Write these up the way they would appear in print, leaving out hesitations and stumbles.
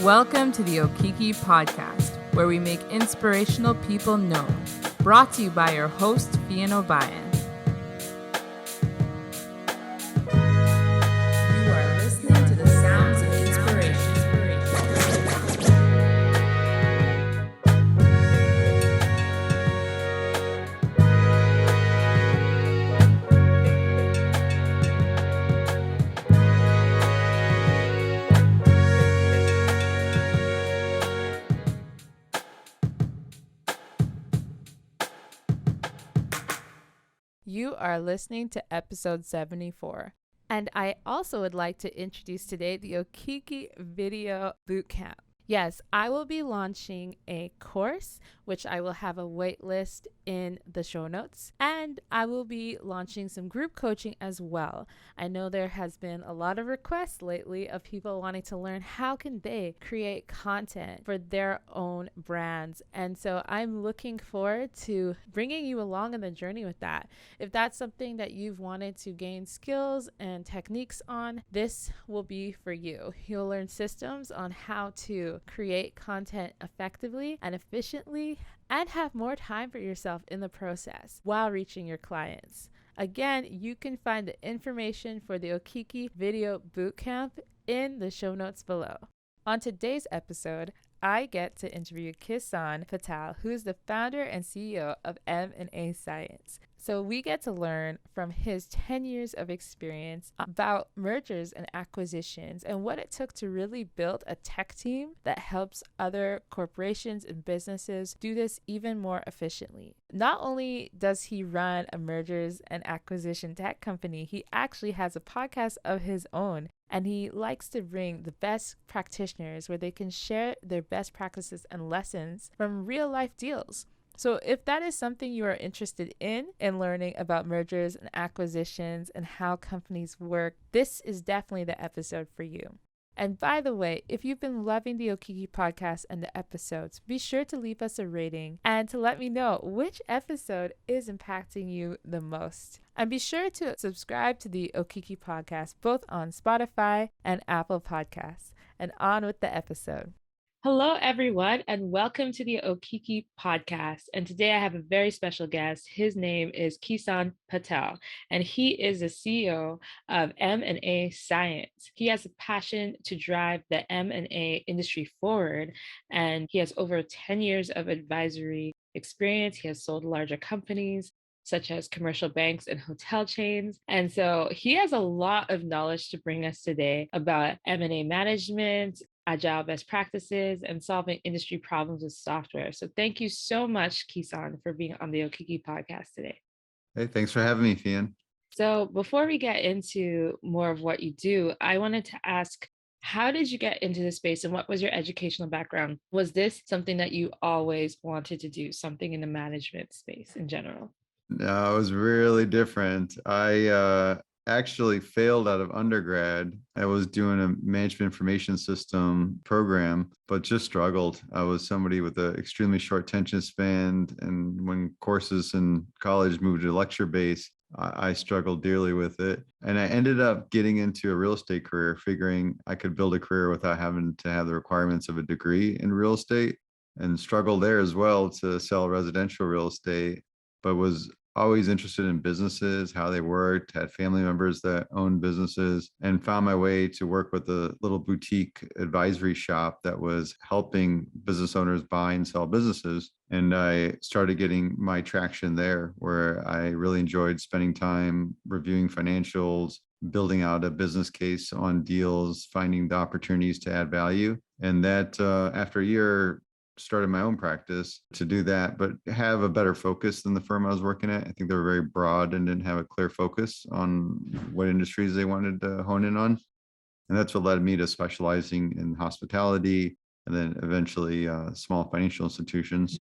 Welcome to the Okiki Podcast, where we make inspirational people known. Brought to you by your host, Fian O'Brien. You are listening to the sounds of inspiration. You are listening to episode 74. And I also would like to introduce today the Okiki Video Bootcamp. Yes, I will be launching a course, which I will have a wait list in the show notes. And I will be launching some group coaching as well. I know there has been a lot of requests lately of people wanting to learn how can they create content for their own brands. And so I'm looking forward to bringing you along on the journey with that. If that's something that you've wanted to gain skills and techniques on, this will be for you. You'll learn systems on how to create content effectively and efficiently and have more time for yourself in the process while reaching your clients. Again, you can find the information for the Okiki Video Bootcamp in the show notes below. On today's episode, I get to interview Kison Patel, who is the founder and CEO of M&A Science. So we get to learn from his 10 years of experience about mergers and acquisitions and what it took to really build a tech team that helps other corporations and businesses do this even more efficiently. Not only does he run a mergers and acquisition tech company, he actually has a podcast of his own. And he likes to bring the best practitioners where they can share their best practices and lessons from real life deals. So if that is something you are interested in learning about mergers and acquisitions and how companies work, this is definitely the episode for you. And by the way, if you've been loving the Okiki podcast and the episodes, be sure to leave us a rating and to let me know which episode is impacting you the most. And be sure to subscribe to the Okiki podcast both on Spotify and Apple Podcasts. And on with the episode. Hello, everyone, and welcome to the Okiki podcast. And today I have a very special guest. His name is Kison Patel, and he is the CEO of M&A Science. He has a passion to drive the M&A industry forward, and he has over 10 years of advisory experience. He has sold larger companies, such as commercial banks and hotel chains. And so he has a lot of knowledge to bring us today about M&A management, agile best practices, and solving industry problems with software. So thank you so much, Kison, for being on the Okiki podcast today. Hey, thanks for having me, Fian. So before we get into more of what you do, I wanted to ask, how did you get into this space and what was your educational background? Was this something that you always wanted to do, something in the management space in general? No, it was really different. I actually failed out of undergrad. I was doing a management information system program, but just struggled. I was somebody with an extremely short attention span. And when courses in college moved to lecture base, I struggled dearly with it. And I ended up getting into a real estate career, figuring I could build a career without having to have the requirements of a degree in real estate, and struggled there as well to sell residential real estate, but was always interested in businesses, how they worked, had family members that owned businesses, and found my way to work with a little boutique advisory shop that was helping business owners buy and sell businesses. And I started getting my traction there, where I really enjoyed spending time reviewing financials, building out a business case on deals, finding the opportunities to add value. And that after a year, started my own practice to do that, but have a better focus than the firm I was working at. I think they were very broad and didn't have a clear focus on what industries they wanted to hone in on. And that's what led me to specializing in hospitality and then eventually small financial institutions.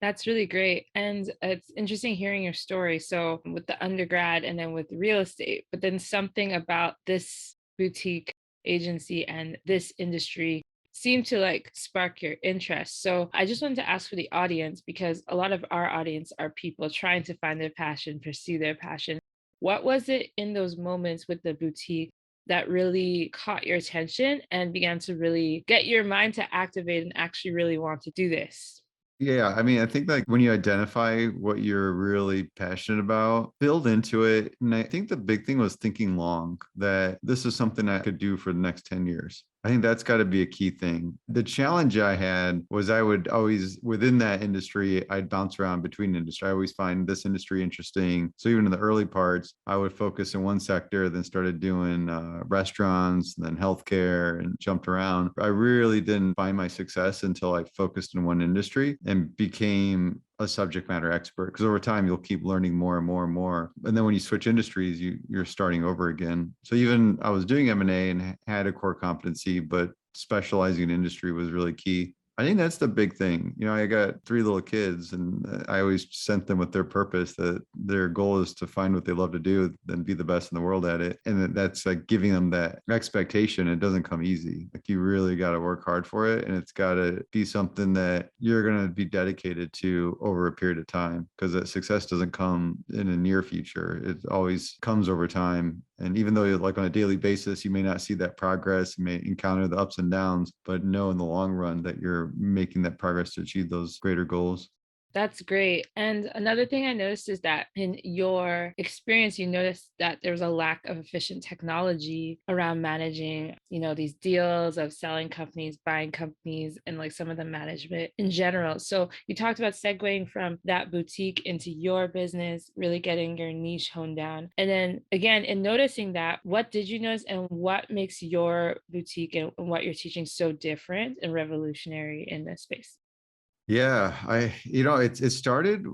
That's really great. And it's interesting hearing your story. So with the undergrad and then with real estate, but then something about this boutique agency and this industry seem to spark your interest. So I just wanted to ask for the audience, because a lot of our audience are people trying to find their passion, pursue their passion. What was it in those moments with the boutique that really caught your attention and began to really get your mind to activate and actually really want to do this? Yeah, I mean, I think like when you identify what you're really passionate about, build into it. And I think the big thing was thinking long, that this is something I could do for the next 10 years. I think that's got to be a key thing. The challenge I had was I would always, within that industry, I'd bounce around between industry. I always find this industry interesting. So even in the early parts, I would focus in one sector, then started doing restaurants, then healthcare, and jumped around. I really didn't find my success until I focused in one industry and became a subject matter expert, because over time you'll keep learning more and more and more, and then when you switch industries you're starting over again. So even I was doing M&A and had a core competency, but specializing in industry was really key. I think that's the big thing. I got three little kids, and I always sent them with their purpose, that their goal is to find what they love to do and be the best in the world at it. And that's like giving them that expectation. It doesn't come easy. Like you really got to work hard for it. And it's got to be something that you're going to be dedicated to over a period of time, because that success doesn't come in a near future. It always comes over time. And even though you're like on a daily basis, you may not see that progress, you may encounter the ups and downs, but know in the long run that you're making that progress to achieve those greater goals. That's great. And another thing I noticed is that in your experience, you noticed that there was a lack of efficient technology around managing, these deals of selling companies, buying companies, and like some of the management in general. So you talked about segueing from that boutique into your business, really getting your niche honed down. And then again, in noticing that, what did you notice and what makes your boutique and what you're teaching so different and revolutionary in this space? Yeah, it started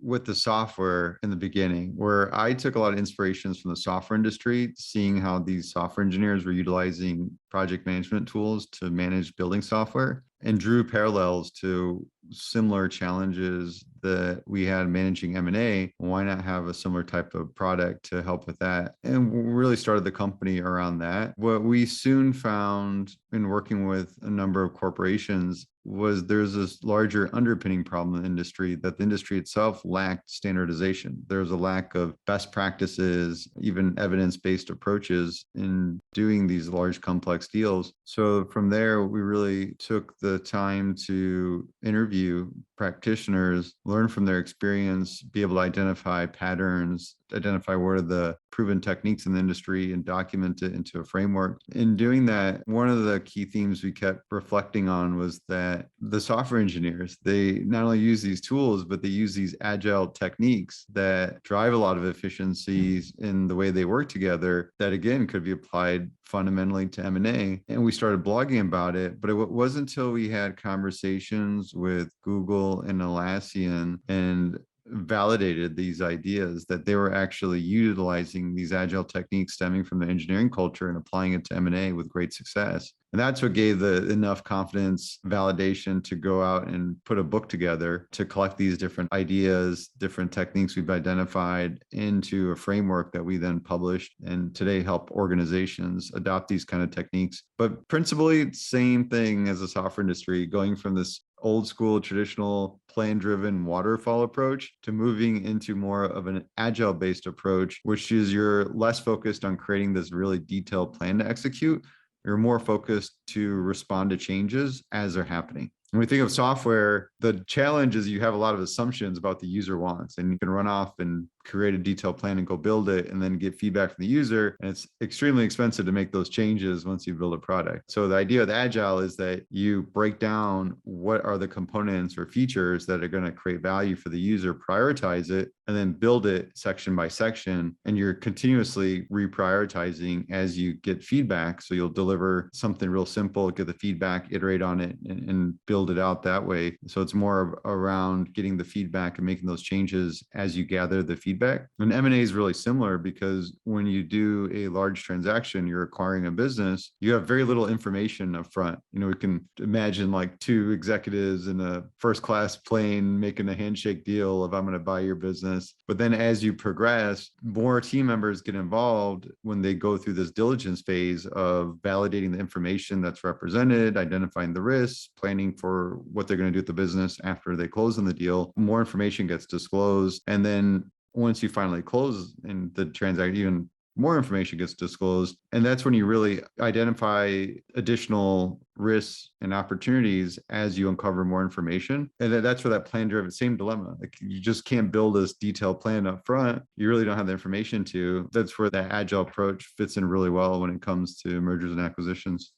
with the software in the beginning, where I took a lot of inspirations from the software industry, seeing how these software engineers were utilizing project management tools to manage building software, and drew parallels to similar challenges that we had managing M&A. Why not have a similar type of product to help with that? And we really started the company around that. What we soon found in working with a number of corporations was there's this larger underpinning problem in the industry, that the industry itself lacked standardization. There's a lack of best practices, even evidence-based approaches in doing these large complex deals. So from there, we really took the time to interview practitioners, learn from their experience, be able to identify patterns, identify what are the proven techniques in the industry, and document it into a framework. In doing that, one of the key themes we kept reflecting on was that the software engineers, they not only use these tools, but they use these agile techniques that drive a lot of efficiencies in the way they work together, that again could be applied fundamentally to M&A. And we started blogging about it, but it wasn't until we had conversations with Google and Atlassian and validated these ideas that they were actually utilizing these agile techniques stemming from the engineering culture and applying it to M&A with great success. And that's what gave the enough confidence, validation to go out and put a book together to collect these different ideas, different techniques we've identified into a framework that we then published, and today help organizations adopt these kind of techniques. But principally, same thing as the software industry, going from this old school traditional plan driven waterfall approach to moving into more of an agile based approach, which is you're less focused on creating this really detailed plan to execute. You're more focused to respond to changes as they're happening. When we think of software, the challenge is you have a lot of assumptions about the user wants, and you can run off and create a detailed plan and go build it and then get feedback from the user. And it's extremely expensive to make those changes once you build a product. So the idea of the agile is that you break down what are the components or features that are going to create value for the user, prioritize it, and then build it section by section. And you're continuously reprioritizing as you get feedback. So you'll deliver something real simple, get the feedback, iterate on it, and build it out that way. So it's more around getting the feedback and making those changes as you gather the feedback. And M&A is really similar, because when you do a large transaction, you're acquiring a business, you have very little information up front. We can imagine like two executives in a first class plane making a handshake deal of, I'm going to buy your business. But then as you progress, more team members get involved when they go through this diligence phase of validating the information that's represented, identifying the risks, planning for what they're going to do with the business after they close on the deal. More information gets disclosed. And then once you finally close in the transaction, even more information gets disclosed. And that's when you really identify additional risks and opportunities as you uncover more information. And that's where that plan driven, same dilemma. Like you just can't build this detailed plan up front. You really don't have the information to. That's where that agile approach fits in really well when it comes to mergers and acquisitions.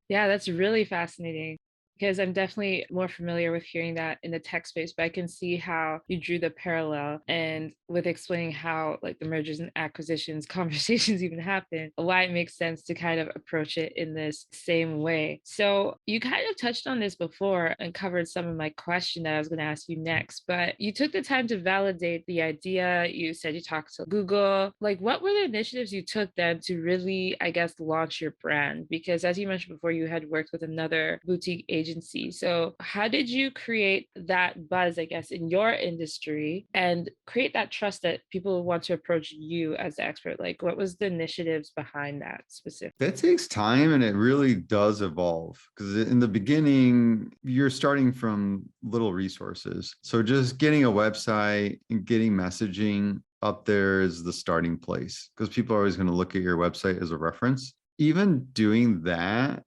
Yeah, that's really fascinating because I'm definitely more familiar with hearing that in the tech space, but I can see how you drew the parallel and with explaining how like the mergers and acquisitions conversations even happen, why it makes sense to kind of approach it in this same way. So you kind of touched on this before and covered some of my question that I was going to ask you next, but you took the time to validate the idea. You said you talked to Google. Like, what were the initiatives you took then to really, I guess, launch your brand? Because as you mentioned before, you had worked with another boutique agency. So, how did you create that buzz, I guess, in your industry and create that trust that people want to approach you as the expert? Like, what was the initiatives behind that specifically? That takes time and it really does evolve because in the beginning, you're starting from little resources. So just getting a website and getting messaging up there is the starting place because people are always going to look at your website as a reference. Even doing that,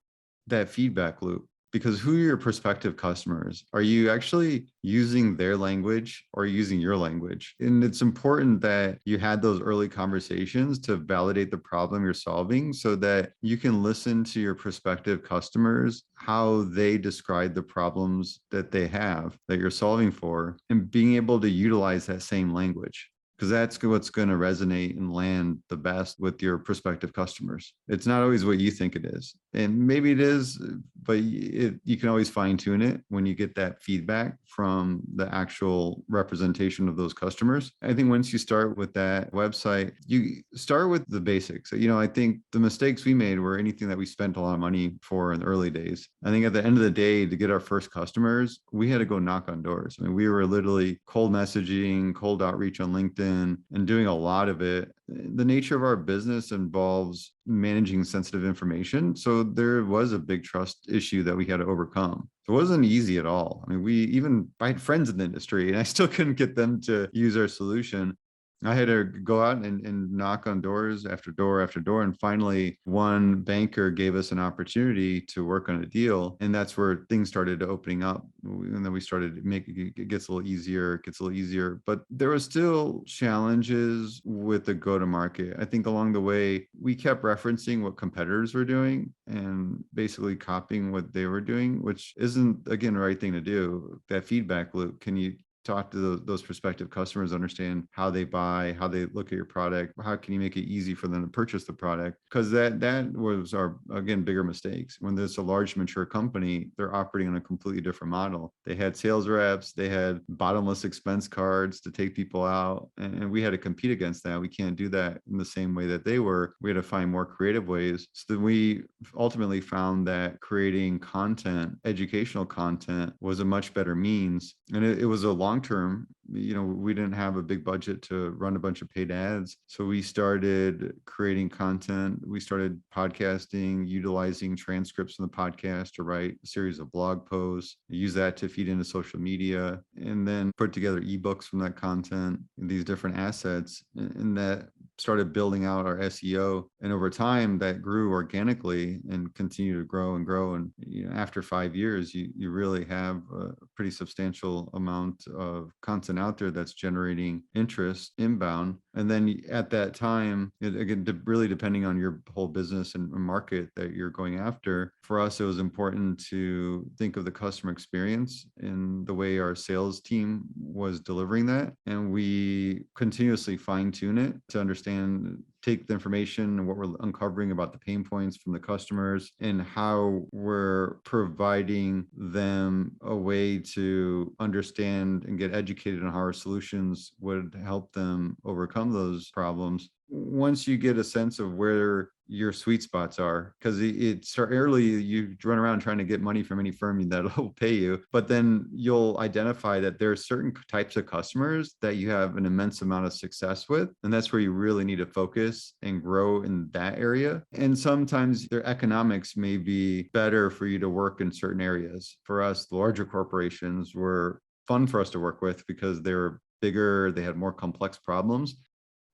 that feedback loop, because who are your prospective customers? Are you actually using their language or using your language? And it's important that you had those early conversations to validate the problem you're solving so that you can listen to your prospective customers, how they describe the problems that they have that you're solving for, and being able to utilize that same language because that's what's going to resonate and land the best with your prospective customers. It's not always what you think it is. And maybe it is, but you can always fine tune it when you get that feedback from the actual representation of those customers. I think once you start with that website, you start with the basics. I think the mistakes we made were anything that we spent a lot of money for in the early days. I think at the end of the day, to get our first customers, we had to go knock on doors. I mean, we were literally cold messaging, cold outreach on LinkedIn, and doing a lot of it. The nature of our business involves managing sensitive information. So there was a big trust issue that we had to overcome. It wasn't easy at all. I mean, I had friends in the industry and I still couldn't get them to use our solution. I had to go out and knock on doors after door after door. And finally, one banker gave us an opportunity to work on a deal. And that's where things started opening up. And then we started making it gets a little easier. But there was still challenges with the go-to-market. I think along the way, we kept referencing what competitors were doing and basically copying what they were doing, which isn't, again, the right thing to do. That feedback loop, can you talk to those prospective customers, understand how they buy, how they look at your product, how can you make it easy for them to purchase the product? Because that was our, again, bigger mistakes. When there's a large mature company, they're operating on a completely different model. They had sales reps, they had bottomless expense cards to take people out, and we had to compete against that. We can't do that in the same way that they were. We had to find more creative ways. So then we ultimately found that creating content, educational content, was a much better means. And it was a long term. We didn't have a big budget to run a bunch of paid ads. So we started creating content. We started podcasting, utilizing transcripts from the podcast to write a series of blog posts, use that to feed into social media, and then put together ebooks from that content, these different assets. And that started building out our SEO. And over time, that grew organically and continued to grow and grow. And after 5 years, you really have a pretty substantial amount of content out there that's generating interest inbound. And then at that time, again, really depending on your whole business and market that you're going after, for us, it was important to think of the customer experience and the way our sales team was delivering that. And we continuously fine tune it to understand, take the information and what we're uncovering about the pain points from the customers and how we're providing them a way to understand and get educated on how our solutions would help them overcome those problems. Once you get a sense of where your sweet spots are, because it's early, you run around trying to get money from any firm that'll pay you, but then you'll identify that there are certain types of customers that you have an immense amount of success with, and that's where you really need to focus and grow in that area. And sometimes their economics may be better for you to work in certain areas. For us, the larger corporations were fun for us to work with because they were bigger, they had more complex problems.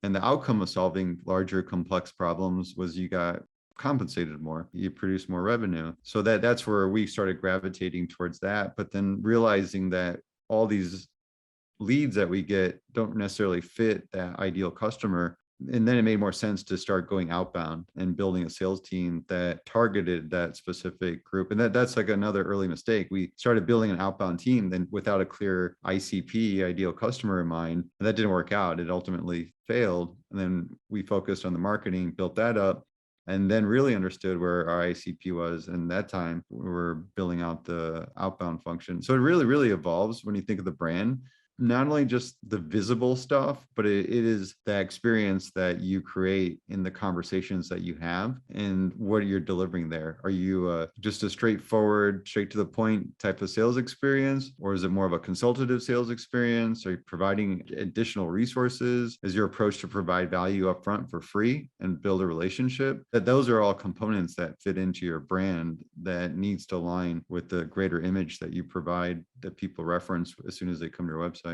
And the outcome of solving larger, complex problems was you got compensated more, you produce more revenue. So that's where we started gravitating towards that, but then realizing that all these leads that we get don't necessarily fit that ideal customer. And then it made more sense to start going outbound and building a sales team that targeted that specific group. And that's like another early mistake. We started building an outbound team then without a clear ICP, ideal customer in mind. And that didn't work out. It ultimately failed. And then we focused on the marketing, built that up, and then really understood where our ICP was. And that time we were building out the outbound function. So it really, really evolves when you think of the brand, not only just the visible stuff, but it is that experience that you create in the conversations that you have and what you're delivering there. Are you just a straightforward, straight to the point type of sales experience? Or is it more of a consultative sales experience? Are you providing additional resources? Is your approach to provide value upfront for free and build a relationship? That those are all components that fit into your brand that needs to align with the greater image that you provide that people reference as soon as they come to your website.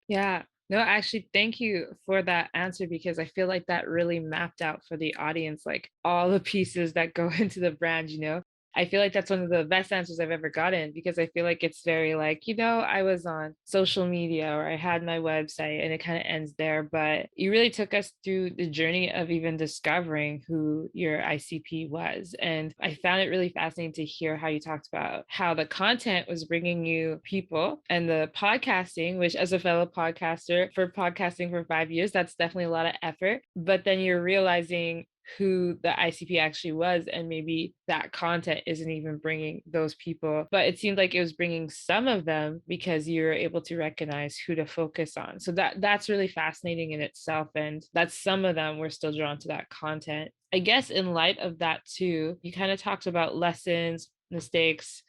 Yeah. No, actually, thank you for that answer because I feel like that really mapped out for the audience, like all the pieces that go into the brand, you know? I feel like that's one of the best answers I've ever gotten because I feel like it's very like, I was on social media or I had my website and it kind of ends there. But you really took us through the journey of even discovering who your ICP was. And I found it really fascinating to hear how you talked about how the content was bringing you people and the podcasting, which as a fellow podcaster for podcasting for 5 years, that's definitely a lot of effort. But then you're realizing who the ICP actually was, and maybe that content isn't even bringing those people, but it seemed like it was bringing some of them because you're able to recognize who to focus on. So that's really fascinating in itself, and that's some of them were still drawn to that content. I guess in light of that too, you kind of talked about lessons, mistakes,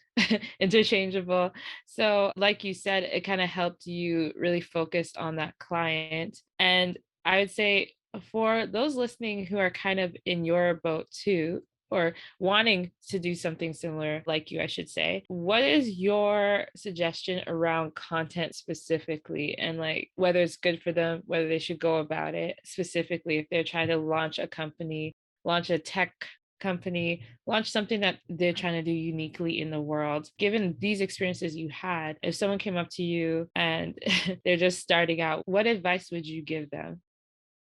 interchangeable. So like you said, it kind of helped you really focus on that client. And I would say for those listening who are kind of in your boat too, or wanting to do something similar like you, I should say, what is your suggestion around content specifically and like whether it's good for them, whether they should go about it specifically if they're trying to launch a company, launch a tech company, launch something that they're trying to do uniquely in the world. Given these experiences you had, if someone came up to you and they're just starting out, what advice would you give them?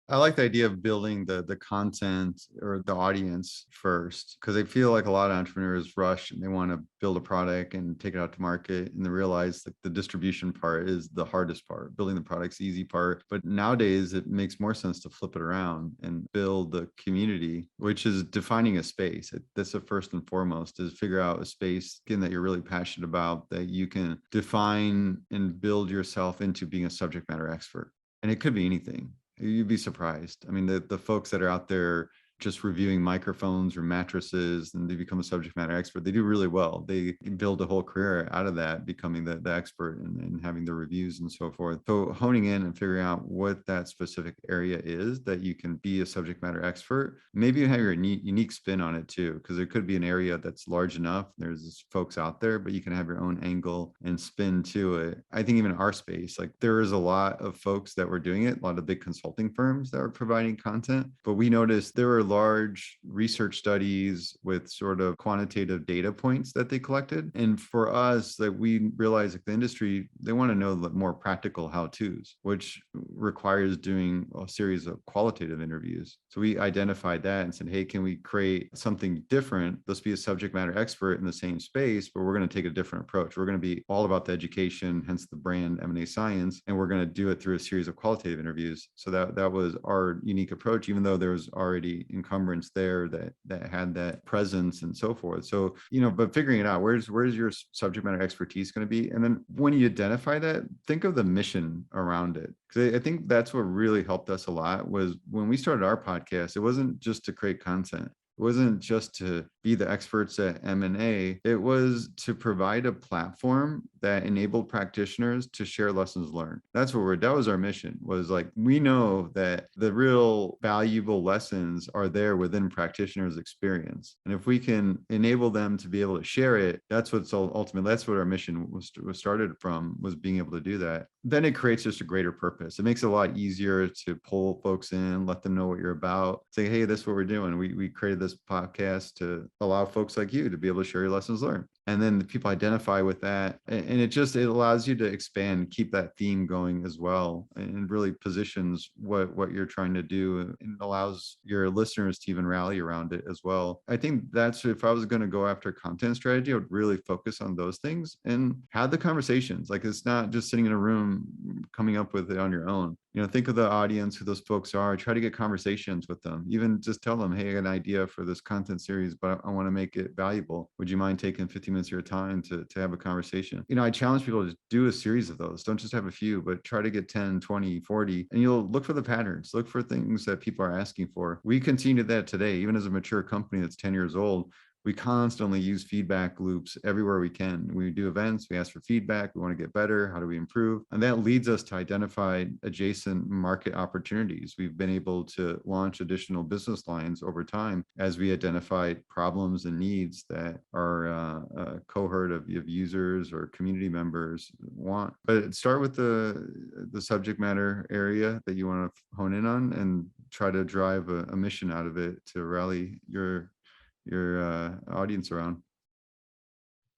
I like the idea of building the content or the audience first, because I feel like a lot of entrepreneurs rush and they want to build a product and take it out to market, and they realize that the distribution part is the hardest part. Building the product's the easy part. But nowadays it makes more sense to flip it around and build the community, which is defining a space. That's the first and foremost, is figure out a space, again, that you're really passionate about, that you can define and build yourself into being a subject matter expert. And it could be anything. You'd be surprised. I mean, the folks that are out there just reviewing microphones or mattresses and they become a subject matter expert, they do really well. They build a whole career out of that, becoming the expert and having the reviews and so forth. So honing in and figuring out what that specific area is that you can be a subject matter expert. Maybe you have your unique spin on it too, because there could be an area that's large enough. There's folks out there, but you can have your own angle and spin to it. I think even our space, like there is a lot of folks that were doing it, a lot of big consulting firms that were providing content, but we noticed there were large research studies with sort of quantitative data points that they collected. And for us, that we realized that the industry, they want to know the more practical how-tos, which requires doing a series of qualitative interviews. So we identified that and said, hey, can we create something different? Let's be a subject matter expert in the same space, but we're going to take a different approach. We're going to be all about the education, hence the brand M&A Science, and we're going to do it through a series of qualitative interviews. So that was our unique approach, even though there was already encumbrance there that had that presence and so forth. So, but figuring it out, where's your subject matter expertise going to be? And then when you identify that, think of the mission around it. Because I think that's what really helped us a lot was when we started our podcast, it wasn't just to create content. It wasn't just to be the experts at M&A. It was to provide a platform that enabled practitioners to share lessons learned. That was our mission, was like, we know that the real valuable lessons are there within practitioners' experience. And if we can enable them to be able to share it, that's what's ultimately, that's what our mission was started from, was being able to do that. Then it creates just a greater purpose. It makes it a lot easier to pull folks in, let them know what you're about, say, hey, this is what we're doing. We created this podcast to allow folks like you to be able to share your lessons learned. And then the people identify with that. And it allows you to expand, keep that theme going as well, and really positions what you're trying to do, and allows your listeners to even rally around it as well. I think that's, if I was going to go after content strategy, I would really focus on those things and have the conversations. Like, it's not just sitting in a room coming up with it on your own. Think of the audience, who those folks are, try to get conversations with them. Even just tell them, hey, I got an idea for this content series, but I want to make it valuable. Would you mind taking 15 minutes of your time to have a conversation? I challenge people to do a series of those. Don't just have a few, but try to get 10, 20, 40, and you'll look for the patterns, look for things that people are asking for. We continue that today, even as a mature company that's 10 years old. We constantly use feedback loops everywhere we can. We do events, we ask for feedback, we want to get better, how do we improve? And that leads us to identify adjacent market opportunities. We've been able to launch additional business lines over time as we identified problems and needs that our cohort of users or community members want. But start with the subject matter area that you want to hone in on, and try to drive a mission out of it to rally your audience around.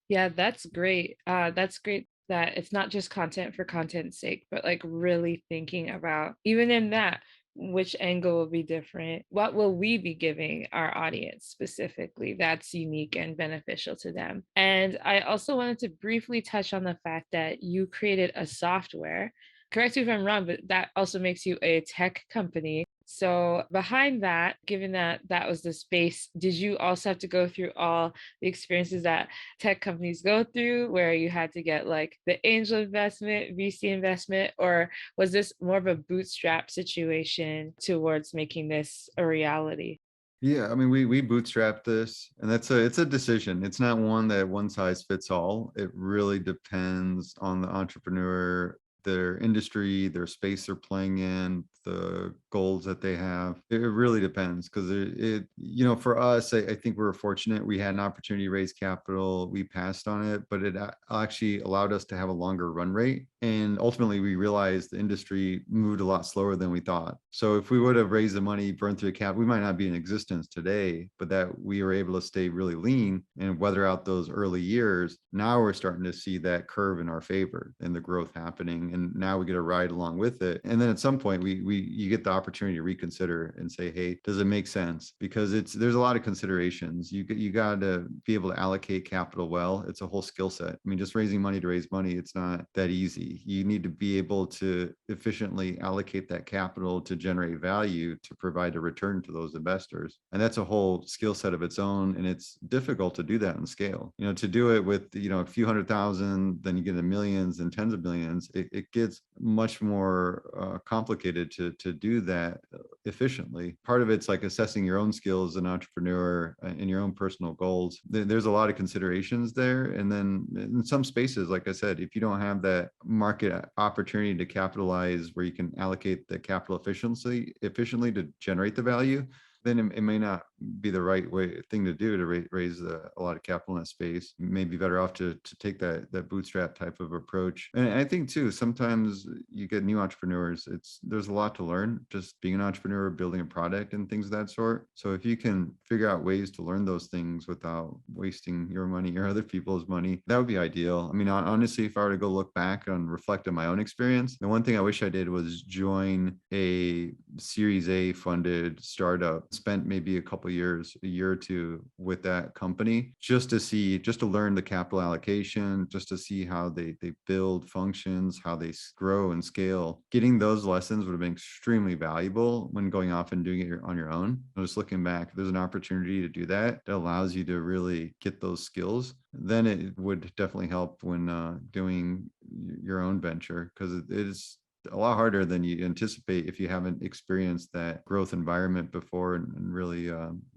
Yeah, that's great. That's great that it's not just content for content's sake, but like really thinking about, even in that, which angle will be different. What will we be giving our audience specifically that's unique and beneficial to them? And I also wanted to briefly touch on the fact that you created a software. Correct me if I'm wrong, but that also makes you a tech company. So, behind that, given that that was the space, did you also have to go through all the experiences that tech companies go through, where you had to get like the angel investment, VC investment, or was this more of a bootstrap situation towards making this a reality? Yeah, I mean, we bootstrapped this, and it's a decision. It's not one that one size fits all. It really depends on the entrepreneur, their industry, their space they're playing in, the goals that they have. It really depends, because for us, I think we were fortunate. We had an opportunity to raise capital. We passed on it, but it actually allowed us to have a longer run rate. And ultimately, we realized the industry moved a lot slower than we thought. So if we would have raised the money, burned through a cap, we might not be in existence today, but that we were able to stay really lean and weather out those early years. Now we're starting to see that curve in our favor and the growth happening. And now we get a ride along with it. And then at some point, you get the opportunity to reconsider and say, hey, does it make sense? Because there's a lot of considerations. You got to be able to allocate capital well. It's a whole skill set. I mean, just raising money to raise money, it's not that easy. You need to be able to efficiently allocate that capital to generate value, to provide a return to those investors. And that's a whole skill set of its own. And it's difficult to do that in scale. To do it with, a few 100,000, then you get into millions and tens of millions, it gets much more complicated to do that efficiently. Part of it's like assessing your own skills as an entrepreneur and your own personal goals. There's a lot of considerations there. And then in some spaces, like I said, if you don't have that market opportunity to capitalize where you can allocate the capital efficiently to generate the value, then it may not be the right thing to do to raise a lot of capital in that space. You may be better off to take that bootstrap type of approach. And I think too, sometimes you get new entrepreneurs. There's a lot to learn, just being an entrepreneur, building a product and things of that sort. So if you can figure out ways to learn those things without wasting your money or other people's money, that would be ideal. I mean, honestly, if I were to go look back and reflect on my own experience, the one thing I wish I did was join a Series A funded startup, spent maybe a year or two with that company, just to learn the capital allocation, just to see how they build functions, how they grow and scale. Getting those lessons would have been extremely valuable when going off and doing it on your own. Just looking back, if there's an opportunity to do that, that allows you to really get those skills, then it would definitely help when doing your own venture, because it is a lot harder than you anticipate if you haven't experienced that growth environment before and really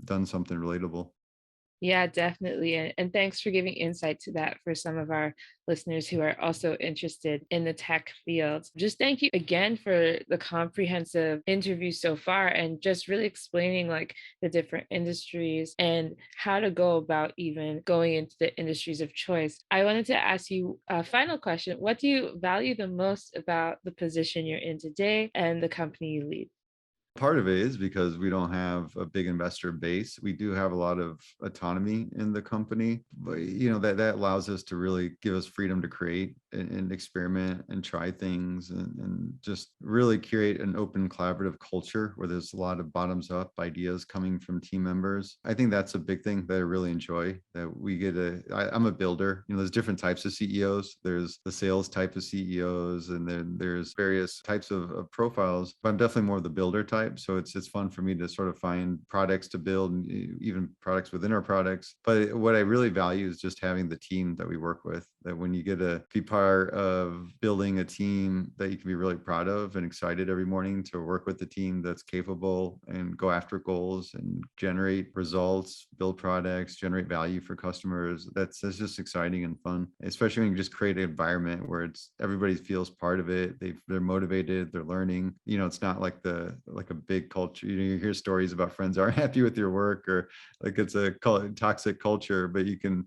done something relatable. Yeah, definitely. And thanks for giving insight to that for some of our listeners who are also interested in the tech field. Just thank you again for the comprehensive interview so far and just really explaining like the different industries and how to go about even going into the industries of choice. I wanted to ask you a final question. What do you value the most about the position you're in today and the company you lead? Part of it is because we don't have a big investor base. We do have a lot of autonomy in the company, but that allows us to really give us freedom to create and experiment and try things and just really create an open collaborative culture where there's a lot of bottoms up ideas coming from team members. I think that's a big thing that I really enjoy, that we get I'm a builder. There's different types of CEOs. There's the sales type of CEOs, and then there's various types of profiles, but I'm definitely more the builder type. So it's fun for me to sort of find products to build, and even products within our products. But what I really value is just having the team that we work with, that when you get to be part of building a team that you can be really proud of and excited every morning to work with the team that's capable and go after goals and generate results, build products, generate value for customers. That's just exciting and fun, especially when you just create an environment where everybody feels part of it. They're motivated, they're learning. It's not like a big culture. You hear stories about friends aren't happy with your work, or like it's a toxic culture, but you can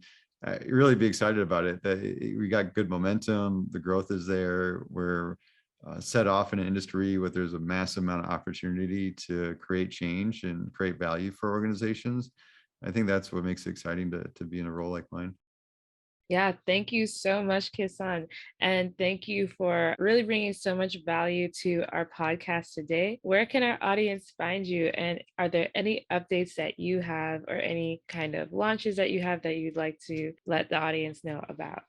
really be excited about it, that we got good momentum, the growth is there, we're set off in an industry where there's a massive amount of opportunity to create change and create value for organizations. I think that's what makes it exciting to be in a role like mine. Yeah, thank you so much, Kisan. And thank you for really bringing so much value to our podcast today. Where can our audience find you? And are there any updates that you have or any kind of launches that you have that you'd like to let the audience know about?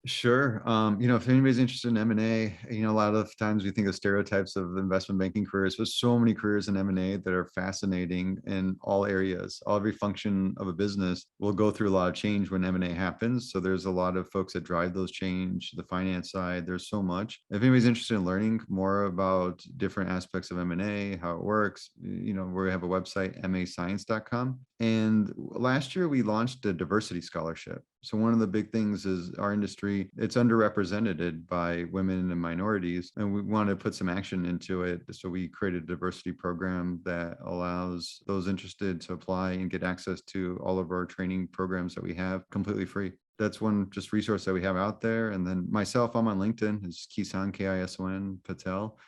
Sure. If anybody's interested in M&A, a lot of times we think of stereotypes of investment banking careers. There's so many careers in M&A that are fascinating in all areas. Every function of a business will go through a lot of change when M&A happens. So there's a lot of folks that drive those change, the finance side, there's so much. If anybody's interested in learning more about different aspects of M&A, how it works, we have a website, mascience.com. And last year we launched a diversity scholarship. So one of the big things is our industry, it's underrepresented by women and minorities, and we want to put some action into it. So we created a diversity program that allows those interested to apply and get access to all of our training programs that we have completely free. That's one just resource that we have out there. And then myself, I'm on LinkedIn. It's Kison, Kison Patel.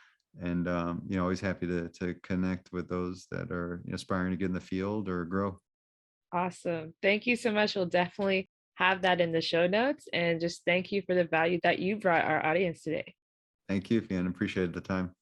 And always happy to connect with those that are aspiring to get in the field or grow. Awesome. Thank you so much. We'll definitely have that in the show notes. And just thank you for the value that you brought our audience today. Thank you, Fiona. Appreciate the time.